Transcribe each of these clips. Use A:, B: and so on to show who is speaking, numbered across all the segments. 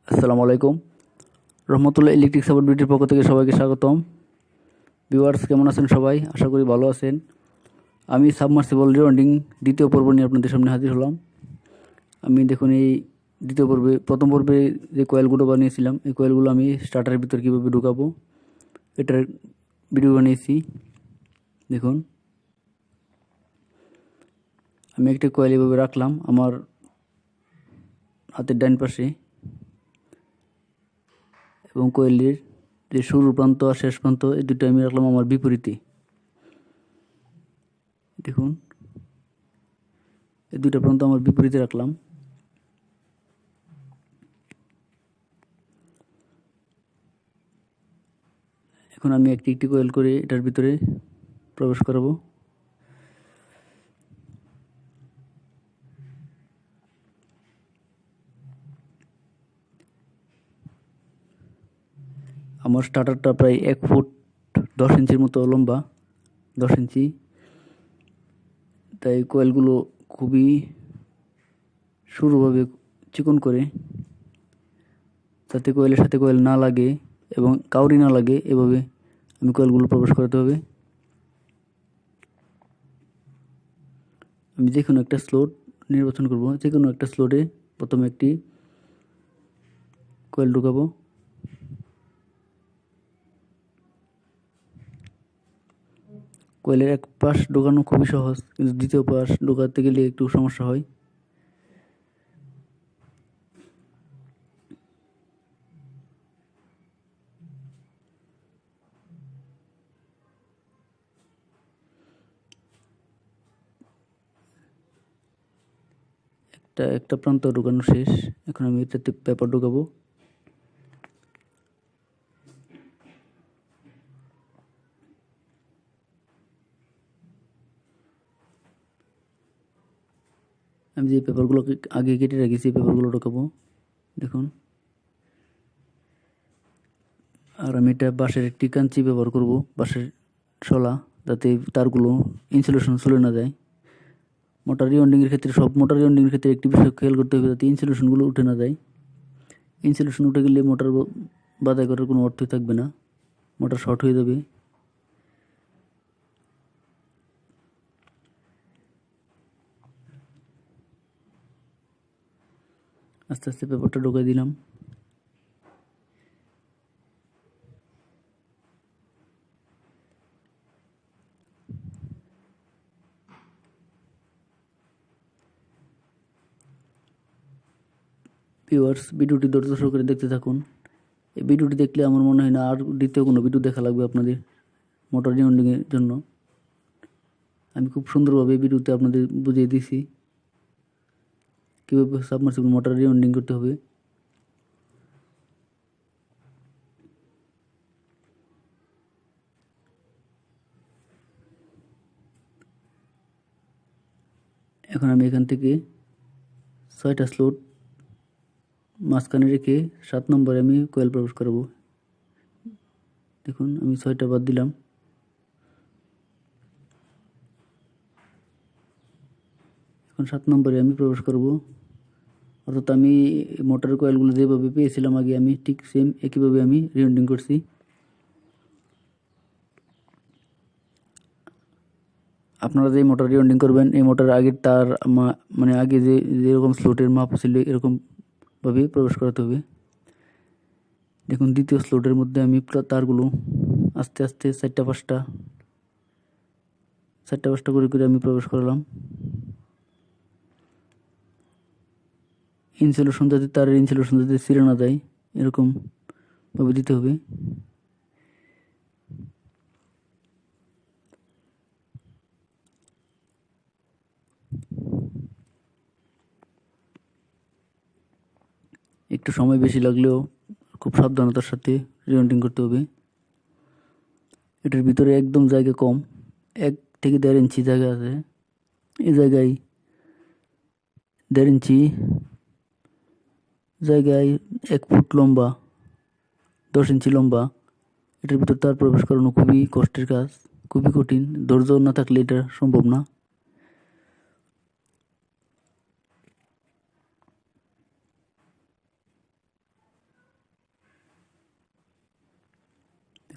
A: আসসালামু আলাইকুম। রহমতুল্লাহ electric support বিউটির পক্ষ থেকে সবাইকে স্বাগতম। ভিউয়ার্স, কেমন আছেন সবাই? আশা করি ভালো আছেন। আমি সাবমার্সিবল রিওয়ার্ডিং দ্বিতীয় পর্ব নিয়ে আপনাদের সামনে হাজির হলাম। আমি দেখুন এই প্রথম পর্বে যে কয়েলগুলো বানিয়েছিলাম, এই কয়েলগুলো আমি স্টার্টারের ভিতর কীভাবে ঢুকাবো এটার ভিডিও বানিয়েছি। দেখুন, আমি একটা কয়েল এভাবে রাখলাম আমার হাতের ডান পাশে, এবং কয়েলের যে শুরু প্রান্ত আর শেষ প্রান্ত এই দুটো আমি রাখলাম আমার বিপরীতে। দেখুন, এই দুটো প্রান্ত আমার বিপরীতে রাখলাম। এখন আমি একটি একটি কয়েল করে এটার ভিতরে প্রবেশ করাবো। আমার স্টার্টারটা প্রায় 1 ফুট 10 ইঞ্চির মতো লম্বা, 10 ইঞ্চি। তাই কয়েলগুলো খুবই সরুভাবে চিকন করে, যাতে কয়েলের সাথে কয়েল না লাগে এবং কাউরি না লাগে, এভাবে আমি কয়েলগুলো প্রবেশ করাতে হবে। আমি যে কোনো একটা স্লট নির্বাচন করব, যে কোনো একটা স্লটে প্রথমে একটি কয়েল ঢুকাবো। কয়েলের এক পাশ ঢোকানো খুবই সহজ, কিন্তু দ্বিতীয় পাশ ঢোকাতে গেলে একটু সমস্যা হয়। একটা প্রান্ত ঢোকানো শেষ। এখন আমি এটাতে পেপার ঢোকাবো। আমি যে পেপারগুলোকে আগে কেটে রেখেছি এই পেপারগুলো ঢোকাবো। দেখুন, আর আমি এটা বাঁশের একটি কাঞ্চি ব্যবহার করব, বাঁশের শলা, যাতে তারগুলো ইনসুলেশন চলে না যায়। মোটর রিওয়ার্ডিংয়ের ক্ষেত্রে একটি বিষয় খেয়াল করতে হবে, যাতে ইনসুলেশনগুলো উঠে না যায়। ইনসুলেশন উঠে গেলে মোটর বাধাই করার কোনো অর্থই থাকবে না, মোটর শর্ট হয়ে যাবে। আস্তে আস্তে পেপারটা ঢোকাই দিলাম। ভিউয়ার্স, ভিডিওটি ধৈর্য সহকারে দেখতে থাকুন। এই ভিডিওটি দেখলে আমার মনে হয় না আর দ্বিতীয় কোনো ভিডিও দেখা লাগবে আপনাদের মোটর রিওয়ার্ডিংয়ের জন্য। আমি খুব সুন্দরভাবে ভিডিওতে আপনাদের বুঝিয়ে দিয়েছি কীভাবে সাবমার্সিবল মোটর রিওয়ার্ডিং করতে হবে। এখন আমি এখান থেকে 6টা স্লট মাঝখানে রেখে 7 নম্বরে আমি কয়েল প্রবেশ করব। দেখুন, আমি 6টা বাদ দিলাম। এখন 7 নম্বরে আমি প্রবেশ করব। অর্থাৎ আমি মোটরের কয়েলগুলো যেভাবে পেয়েছিলাম আগে, আমি ঠিক সেম একইভাবে আমি রিওয়ার্ডিং করছি। আপনারা যে মোটর রিওয়ার্ডিং করবেন, এই মোটরের আগের তার মানে আগে যেরকম স্লটের মাপ ছিল এরকমভাবে প্রবেশ করাতে হবে। দেখুন, দ্বিতীয় স্লটের মধ্যে আমি তারগুলো আস্তে আস্তে 4টা 5টা করে করে আমি প্রবেশ করলাম। তারের ইনসুলেশন যাতে ছিঁড়ে না যায়, এরকমভাবে দিতে হবে। একটু সময় বেশি লাগলেও খুব সাবধানতার সাথে রিওয়ার্ডিং করতে হবে। এটার ভিতরে একদম জায়গা কম, 1 থেকে 1.5 ইঞ্চি জায়গা আছে। এই জায়গায় 1.5 ইঞ্চি জায়গায় 1 ফুট লম্বা, 10 ইঞ্চি লম্বা। এটার ভিতর তার প্রবেশ করানো খুবই কষ্টের কাজ, খুবই কঠিন। ধৈর্য না থাকলে এটা সম্ভব না।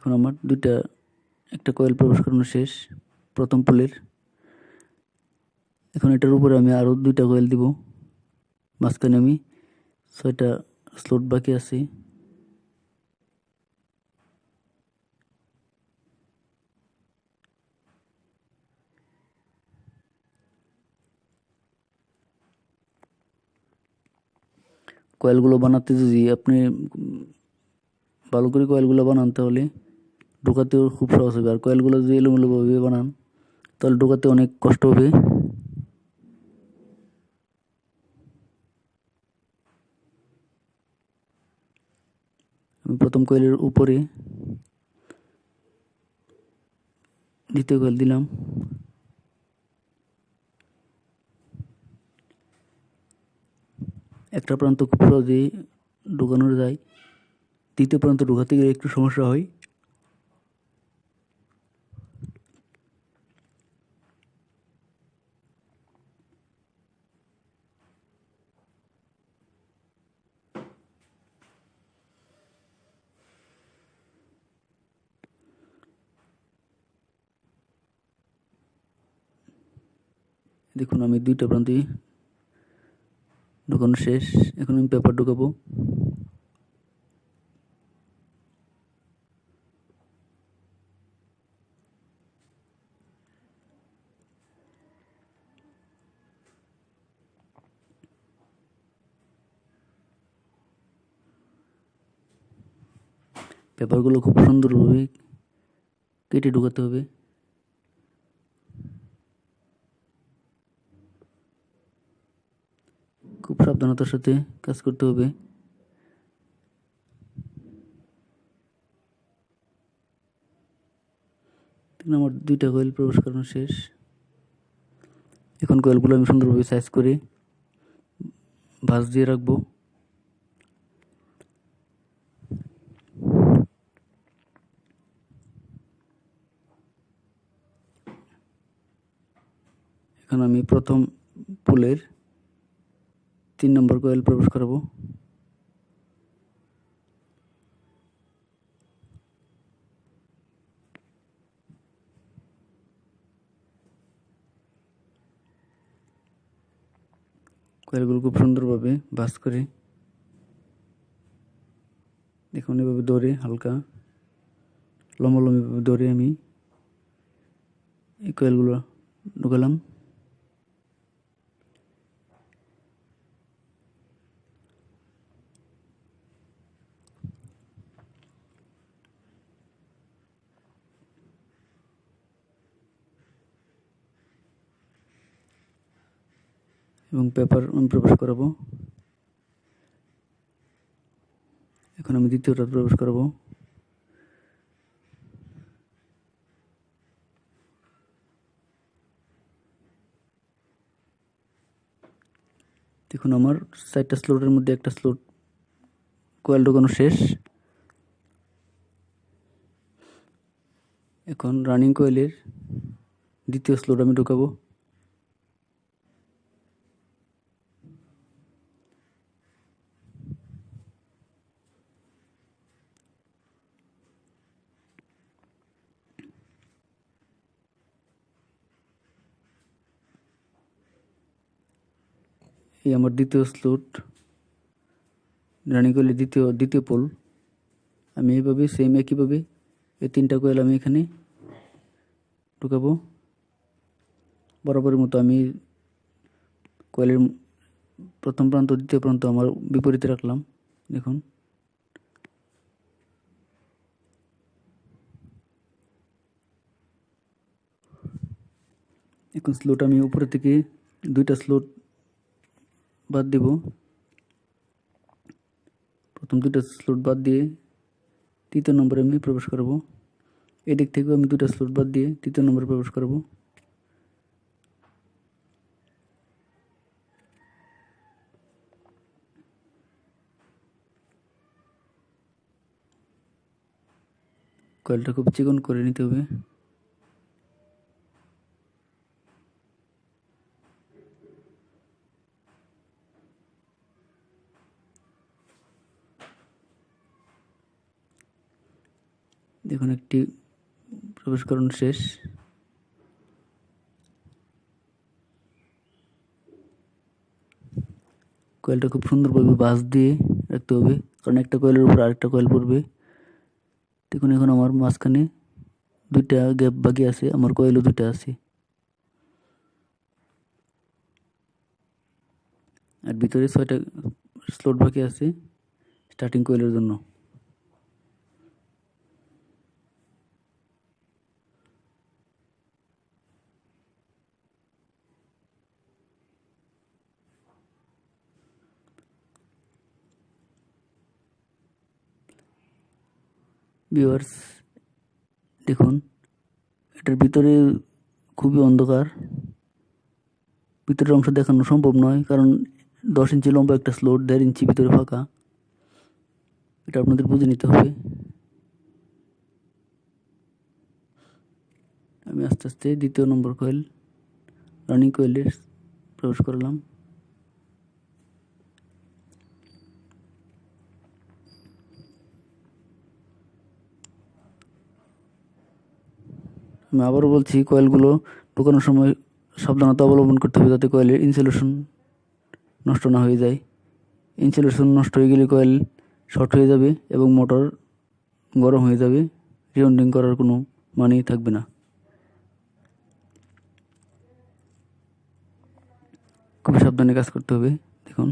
A: এখন আমার একটা কয়েল প্রবেশ করানো শেষ প্রথম পোলের। এখন এটার উপরে আমি আরও 2টা কয়েল দিব। মাঝখানে আমি 6টা স্লট বাকি আছে। কয়েলগুলো বানাতে যদি আপনি ভালো করে কয়েলগুলো বানান তাহলে ঢোকাতেও খুব সহজ হবে। আর কয়েলগুলো যদি এলোমেলোভাবে বানান তাহলে ঢোকাতে অনেক কষ্ট হবে। আমি প্রথম কয়েলের উপরে দ্বিতীয় কয়েল দিলাম। একটা প্রান্ত খুব সহজেই ঢোকানো যায়, দ্বিতীয় প্রান্ত ঢোকাতে গেলে একটু সমস্যা হয়। দেখুন আমি 2টা প্রান্তে ঢোকানো শেষ। এখন আমি পেপার ঢোকাবো। পেপারগুলো খুব সুন্দরভাবে কেটে ঢোকাতে হবে। খুব সাবধানতার সাথে কাজ করতে হবে। আমার 2টা কয়েল প্রবেশ করানো শেষ। এখন কয়েলগুলো আমি সুন্দরভাবে সাইজ করে ভাঁজ দিয়ে রাখবো। এখন আমি প্রথম পোলের 3 নম্বর কয়েল প্রবেশ করাবো। কয়েলগুলো খুব সুন্দরভাবে ভাঁজ করে দেখুন এভাবে ধরে হালকা লম্বালম্বিভাবে ধরে আমি এই কয়েলগুলো ঢুকালাম। এবং পেপার আমি প্রবেশ করাবো। এখন আমি দ্বিতীয়টা প্রবেশ করাবো। দেখুন আমার 4টা স্লটের মধ্যে একটা স্লট কয়েল ঢোকানো শেষ। এখন রানিং কয়েলের দ্বিতীয় স্লট আমি ঢোকাবো। এই আমার দ্বিতীয় স্লট রানিং কয়েলের দ্বিতীয় পোল। আমি এইভাবে একইভাবে এই 3টা কয়েল আমি এখানে ঢুকাবো। বরাবরের মতো আমি কয়েলের প্রথম প্রান্ত দ্বিতীয় প্রান্ত আমার বিপরীতে রাখলাম। দেখুন এখন স্লট আমি উপরে থেকে 2টা স্লট বাদ দিব। প্রথম 2টা স্লট বাদ দিয়ে 3য় নম্বরে আমি প্রবেশ করব। এদিক থেকেও আমি 2টা স্লট বাদ দিয়ে 3য় নম্বরে প্রবেশ করব। কয়েলটা খুব চিকন করে নিতে হবে। দেখুন একটি প্রবেশকরণ শেষ। কয়েলটা খুব সুন্দরভাবে বাঁশ দিয়ে রাখতে হবে, কারণ একটা কয়েলের উপর আরেকটা কয়েল পড়বে। দেখুন এখন আমার মাঝখানে 2টা গ্যাপ বাকি আছে, আমার কয়েলও 2টা আছে, আর ভিতরে 6টা স্লট বাকি আছে স্টার্টিং কয়েলের জন্য। ভিউয়ার্স দেখুন, এটার ভিতরে খুবই অন্ধকার, ভিতরের অংশ দেখানো সম্ভব নয়, কারণ 10 ইঞ্চি লম্বা একটা স্লট, 1.5 ইঞ্চি ভিতরে ফাঁকা, এটা আপনাদের বুঝে নিতে হবে। আমি আস্তে আস্তে 2য় নম্বর কয়েল রানিং কয়েলে প্রবেশ করলাম। আমি আবারও বলছি, কয়েলগুলো ঢোকানোর সময় সাবধানতা অবলম্বন করতে হবে, যাতে কয়েলের ইনসুলেশন নষ্ট না হয়ে যায়। ইনসুলেশন নষ্ট হয়ে গেলে কয়েল শর্ট হয়ে যাবে এবং মোটর গরম হয়ে যাবে, রিউন্ডিং করার কোনো মানেই থাকবে না। খুবই সাবধানে কাজ করতে হবে। দেখুন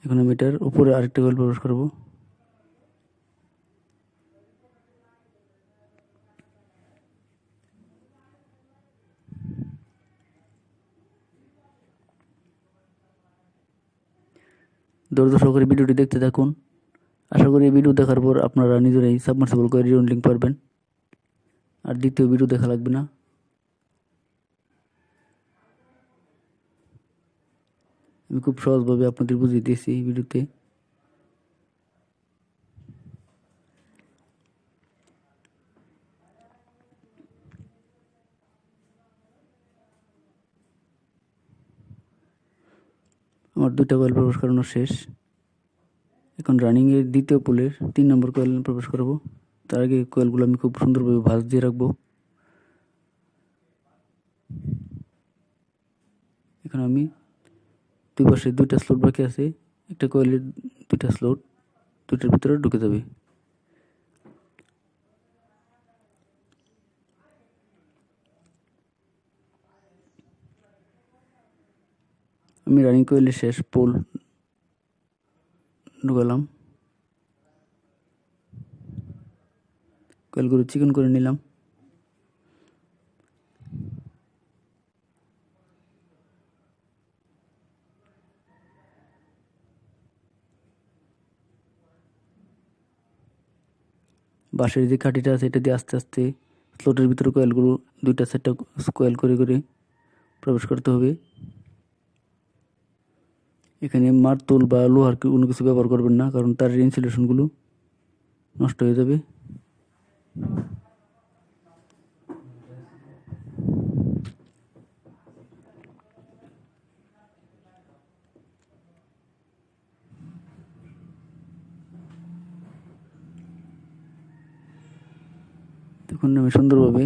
A: এখন আমি এটার উপরে আরেকটা কয়েল প্রবেশ করব। ধৈর্য সহকারে ভিডিওটি দেখতে থাকুন। আশা করি এই ভিডিও দেখার পর আপনারা নিজেরাই সাবমার্সিবল কয়েল রিউন্ডিং পারবেন, আর দ্বিতীয় ভিডিও দেখা লাগবে না। আমি খুব সহজভাবে আপনাদের বুঝিয়ে দিয়েছি এই ভিডিওতে। আমার 2টা কয়েল প্রবেশ করানো শেষ। এখন রানিংয়ের 2য় পোলের 3 নম্বর কয়েল প্রবেশ করব। তার আগে কয়েলগুলো আমি খুব সুন্দরভাবে ভাঁজ দিয়ে রাখবো। এখন আমি 2 পাশে 2টা স্লট বাকি আছে, একটা কয়েলের 2টা স্লট 2টার ভিতরে ঢুকে যাবে। আমি রানিং কয়েলের শেষ পোল ঢুকালাম, কয়েলগুলো চিকন করে নিলাম। বাঁশের যে কাঠিটা আছে এটা দিয়ে আস্তে আস্তে স্লটের ভিতরে কয়েলগুলো 2টা 4টা কয়েল করে করে প্রবেশ করতে হবে। এখানে মার্তুল বা লোহার কোনো কিছু ব্যবহার করবেন না, কারণ তার ইনসুলেশনগুলো নষ্ট হয়ে যাবে। দেখুন আমি সুন্দরভাবে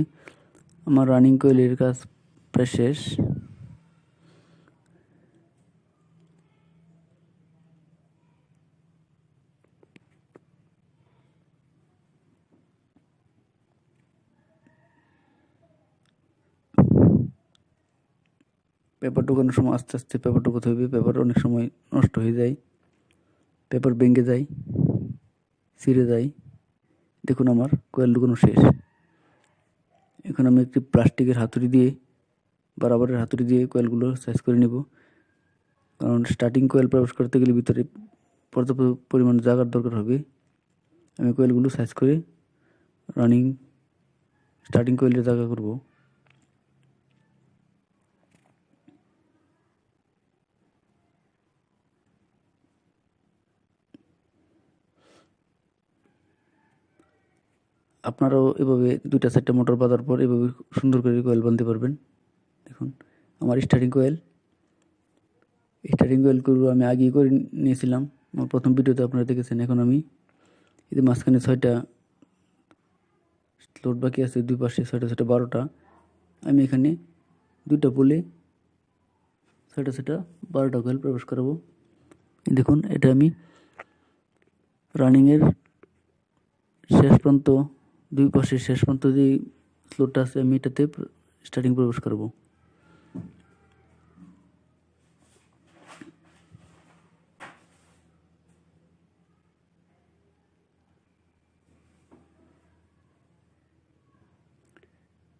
A: আমার রানিং কয়েলের কাজ প্রায় শেষ। পেপার ঢোকানোর সময় আস্তে আস্তে পেপার ঢোকাতে হবে, পেপার অনেক সময় নষ্ট হয়ে যায়, পেপার ভেঙে যায়, ছিঁড়ে যায়। দেখুন আমার কয়েল ঢোকানো শেষ। এখন আমি একটি প্লাস্টিকের হাতুড়ি দিয়ে বা রাবারের হাতুড়ি দিয়ে কয়েলগুলো সাইজ করে নেব, কারণ স্টার্টিং কয়েল প্রবেশ করতে গেলে ভিতরে পর্যাপ্ত পরিমাণ জায়গার দরকার হবে। আমি কয়েলগুলো সাইজ করে রানিং স্টার্টিং কয়েলের জায়গা করব। আপনারাও এভাবে 2টা 4টা মোটর বাঁধার পর এভাবে সুন্দর করে কয়েল বাঁধতে পারবেন। দেখুন আমার স্টার্টিং কয়েলগুলো আমি আগেই করে নিয়েছিলাম, আমার প্রথম ভিডিওতে আপনারা দেখেছেন। এখন আমি এই যে মাঝখানে 6টা স্লট বাকি আছে, দুই পাশে 6টা 6টা 12টা। আমি এখানে 2টা পুলে 6টা 6টা 12টা কয়েল প্রবেশ করাবো। দেখুন, এটা আমি রানিংয়ের শেষ প্রান্ত, দুই পাশের শেষ প্রান্ত যে স্লটটা আছে, আমি এটাতে স্টার্টিং প্রবেশ করবো।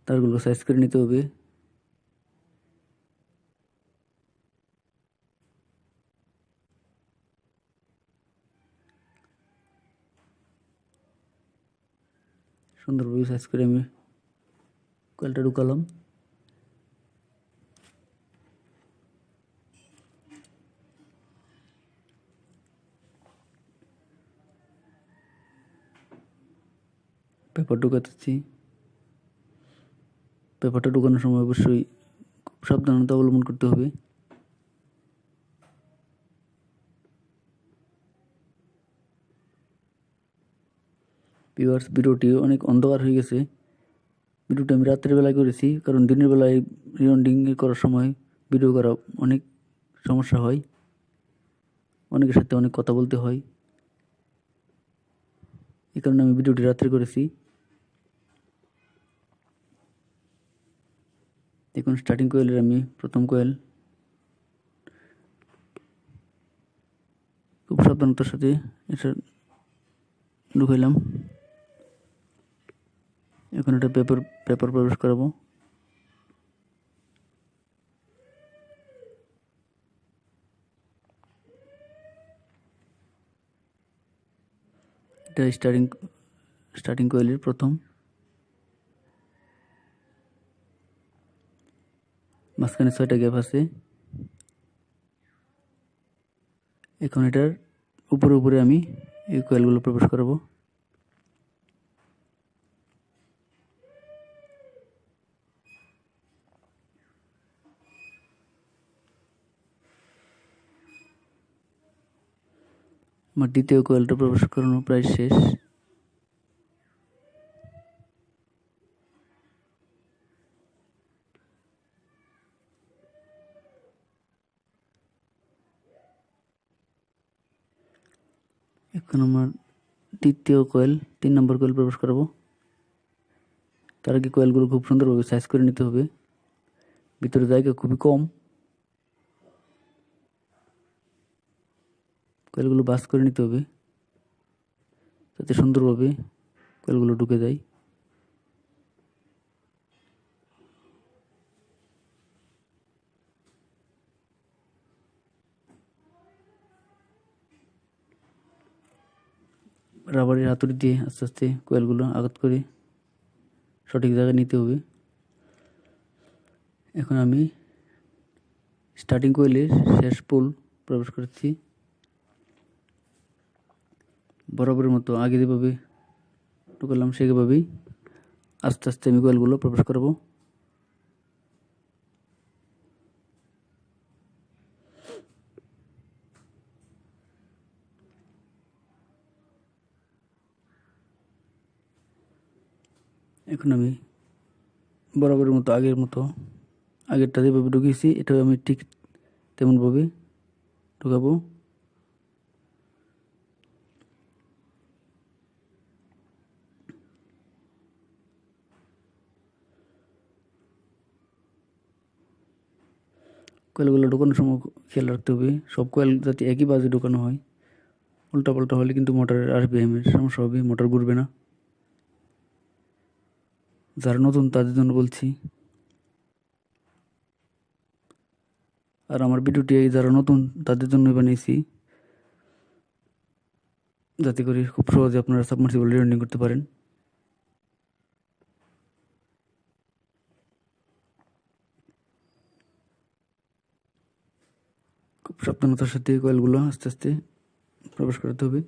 A: তারগুলো সাইজ করে নিতে হবে। সুন্দরভাবে সাইজ করে আমি কয়েলটা ঢুকালাম। পেপার ঢুকাতেছি। পেপারটা ঢুকানোর সময় অবশ্যই খুব সাবধানতা অবলম্বন করতে হবে। ভিউয়ার্স, ভিডিওটি অনেক অন্ধকার হয়ে গেছে। ভিডিওটা আমি রাত্রের বেলায় করেছি, কারণ দিনের বেলায় রিওয়ার্ডিং করার সময় ভিডিও করা অনেক সমস্যা হয়, অনেকের সাথে অনেক কথা বলতে হয়। এই কারণে আমি ভিডিওটি রাত্রে করেছি। দেখুন, স্টার্টিং কয়েলের আমি প্রথম কয়েল খুব সাবধানতার সাথে এটা ঢুকাইলাম। এখন এটা পেপার প্রবেশ করাবো। এটা স্টার্টিং কয়েলের প্রথম। মাঝখানে 6টা গ্যাপ আছে। এখন এটার উপরে আমি এই কয়েলগুলো প্রবেশ করাবো। আমার দ্বিতীয় কয়েলটা প্রবেশ করানো প্রায় শেষ। এখন আমার তৃতীয় কয়েল, 3 নম্বর কয়েল প্রবেশ করাবো। তার আগে কয়েলগুলো খুব সুন্দরভাবে সাইজ করে নিতে হবে। ভিতরে জায়গা খুবই কম, কয়েলগুলো বাস করে নিতে হবে যাতে সুন্দরভাবে কয়েলগুলো ঢুকে যায়। রাবারের হাতুড়ি দিয়ে আস্তে আস্তে কয়েলগুলো আঘাত করে সঠিক জায়গায় নিতে হবে। এখন আমি স্টার্টিং কয়েলের শেষ পোল প্রবেশ করছি। বরাবরের মতো আগে যেভাবে ঢুকালাম সেভাবেই আস্তে আস্তে আমি কয়েলগুলো প্রবেশ করবো। এখন আমি বরাবরের মতো আগেরটা যেভাবে ঢুকিয়েছি এটাও আমি ঠিক তেমনভাবে ঢুকাবো। কয়েলগুলো ঢোকানোর সময় খেয়াল রাখতে হবে সব কয়েল যাতে একই বাজে ঢোকানো হয়। উল্টাপাল্টা হলে কিন্তু মোটরের আরপিএমের সমস্যা হবে, মোটর ঘুরবে না। যারা নতুন তাদের জন্য বলছি, আর আমার ভিডিওটি যারা নতুন তাদের জন্যই বানিয়েছি, যাতে করে খুব সহজে আপনারা সাবমার্সিবল রিওয়ার্ডিং করতে পারেন। খুব সাবধানতার সাথে কয়েলগুলো আস্তে আস্তে প্রবেশ করাতে হবে।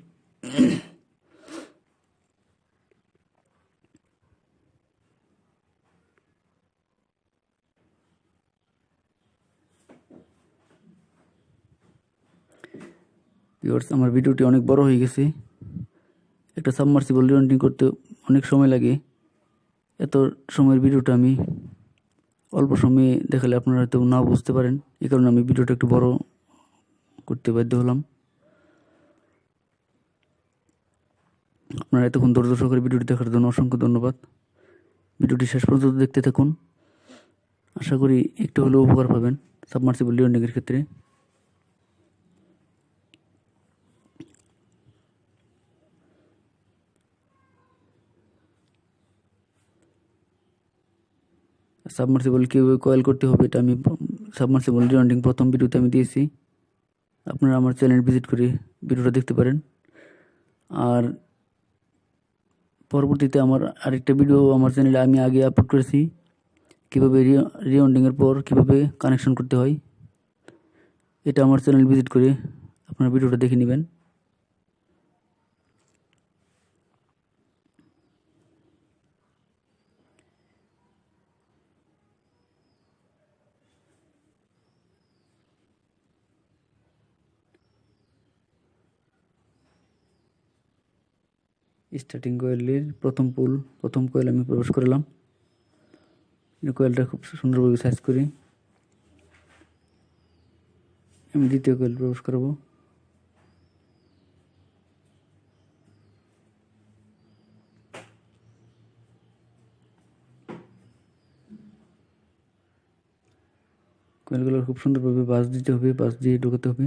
A: ভিউয়ার্স, আমার ভিডিওটি অনেক বড় হয়ে গেছে। একটা সাবমার্সিবল রিওয়ার্ডিং করতে অনেক সময় লাগে। এত সময়ের ভিডিওটা আমি অল্প সময়ে দেখালে আপনারা হয়তো নাও বুঝতে পারেন, এই কারণে আমি ভিডিওটা একটু বড় করতে বাধ্য হলাম। আপনারা এতক্ষণ ধৈর্য সহকারে ভিডিওটি দেখার জন্য অসংখ্য ধন্যবাদ। ভিডিওটি শেষ পর্যন্ত দেখতে থাকুন, আশা করি একটু হলেও উপকার পাবেন সাবমার্সিবল রিওন্ডিংয়ের ক্ষেত্রে। সাবমার্সিবল কীভাবে কয়েল করতে হবে এটা আমি সাবমার্সিবল রিওন্ডিং প্রথম ভিডিওতে আমি দিয়েছি, আপনারা আমার চ্যানেল ভিজিট করে ভিডিওটা দেখতে পারেন। আর পরবর্তীতে আমার আরেকটা ভিডিও আমার চ্যানেলে আমি আগে আপলোড করেছি, কীভাবে রিওন্ডিংয়ের পর কীভাবে কানেকশন করতে হয়, এটা আমার চ্যানেল ভিজিট করে আপনারা ভিডিওটা দেখে নেবেন। স্টার্টিং কয়েলের প্রথম কয়েল আমি প্রবেশ করলাম। কয়েলটা খুব সুন্দরভাবে সাইজ করি। আমি দ্বিতীয় কয়েল প্রবেশ করবো। কয়েলগুলো খুব সুন্দরভাবে বাস দিতে হবে, বাস দিয়ে ঢোকাতে হবে।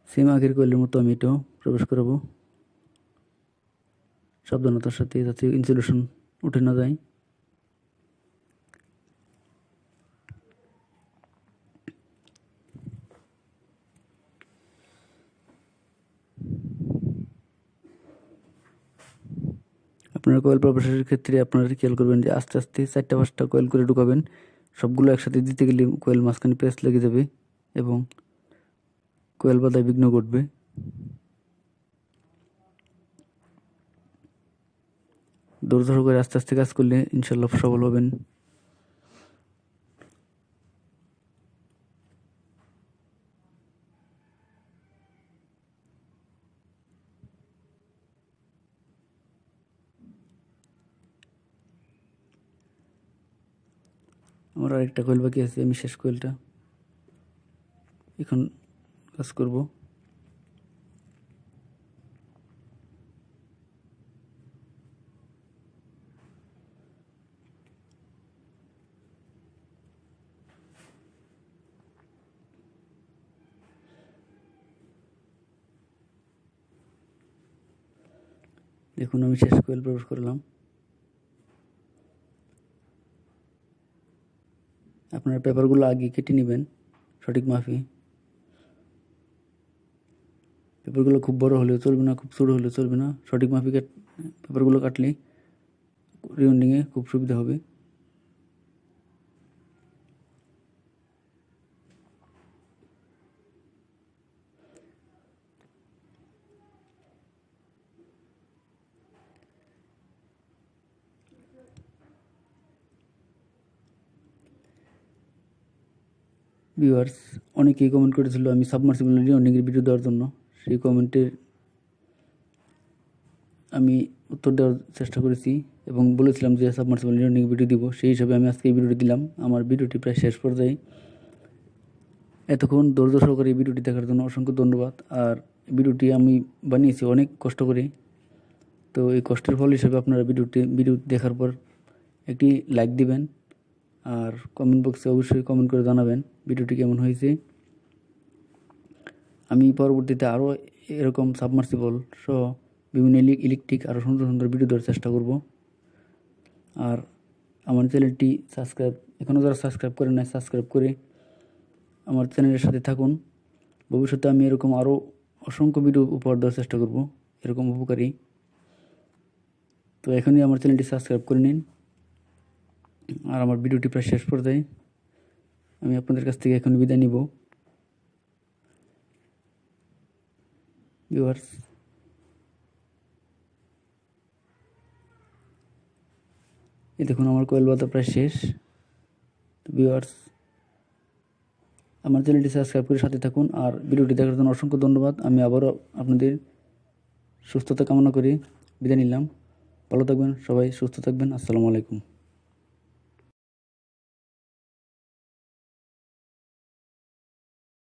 A: সেম আগের কয়েলের মতো আমি এটাও প্রবেশ করাবো, সাবধানতার সাথে, যাতে ইনসুলেশন উঠে না যায়। আপনারা কয়েল প্রবেশের ক্ষেত্রে আপনারা খেয়াল করবেন যে আস্তে আস্তে 4-5টা কয়েল করে ঢুকাবেন। সবগুলো একসাথে দিতে গেলে কয়েল মাঝখানে পেঁচ লেগে যাবে এবং কয়েল বাঁধায় বিঘ্ন ঘটবে। ধৈর্য সহকারে আস্তে আস্তে কাজ করলে ইনশাল্লাহ সফল হবেন। আমার আরেকটা কয়েল বাকি আছে, আমি শেষ কয়েলটা এখন কাজ করব। দেখুন আমি শেষ কয়েল প্রবেশ করলাম। আপনার পেপারগুলো আগে কেটে নেবেন সঠিক মাপে। পেপারগুলো খুব বড় হলেও চলবে না, খুব ছোটো হলেও চলবে না, সঠিক মাপে পেপারগুলো কাটলে রিউন্ডিংয়ে খুব সুবিধা হবে। ভিউয়ার্স অনেকেই কমেন্ট করেছিল আমি সাবমার্সিবল রিউন্ডিংয়ের ভিডিও দেওয়ার জন্য, সেই কমেন্টের আমি উত্তর দেওয়ার চেষ্টা করেছি এবং বলেছিলাম যে সাবমার্সিবল রিউন্ডিং ভিডিও দিব, সেই হিসাবে আমি আজকে এই ভিডিওটি দিলাম। আমার ভিডিওটি প্রায় শেষ পর্যায়ে। এতক্ষণ ধৈর্য সহকারে এই ভিডিওটি দেখার জন্য অসংখ্য ধন্যবাদ। আর ভিডিওটি আমি বানিয়েছি অনেক কষ্ট করে, তো এই কষ্টের ফল হিসেবে আপনারা ভিডিও দেখার পর একটি লাইক দিবেন আর কমেন্ট বক্সে অবশ্যই কমেন্ট করে জানাবেন ভিডিওটি কেমন হয়েছে। আমি পরবর্তীতে আরও এরকম সাবমার্সিবল সহ বিভিন্ন ইলেকট্রিক আরও সুন্দর সুন্দর ভিডিও দেওয়ার চেষ্টা করব। আর আমার চ্যানেলটি এখনও যারা সাবস্ক্রাইব করেন নাই, সাবস্ক্রাইব করে আমার চ্যানেলের সাথে থাকুন। ভবিষ্যতে আমি এরকম আরও অসংখ্য ভিডিও উপহার দেওয়ার চেষ্টা করব, এরকম উপকারী। তো এখনই আমার চ্যানেলটি সাবস্ক্রাইব করে নিন। আর আমার ভিডিওটি প্রায় শেষ পর্যায়ে, আমি আপনাদের কাছ থেকে এখন বিদায় নিব। ভিউয়ার্স এই দেখুন আমার কয়েল বাঁধা প্রায় শেষ। ভিউয়ার্স আমার চ্যানেলটি সাবস্ক্রাইব করে সাথে থাকুন। আর ভিডিওটি দেখার জন্য অসংখ্য ধন্যবাদ। আমি আবারও আপনাদের সুস্থতা কামনা করি বিদায় নিলাম। ভালো থাকবেন সবাই, সুস্থ থাকবেন। আসসালামু আলাইকুম।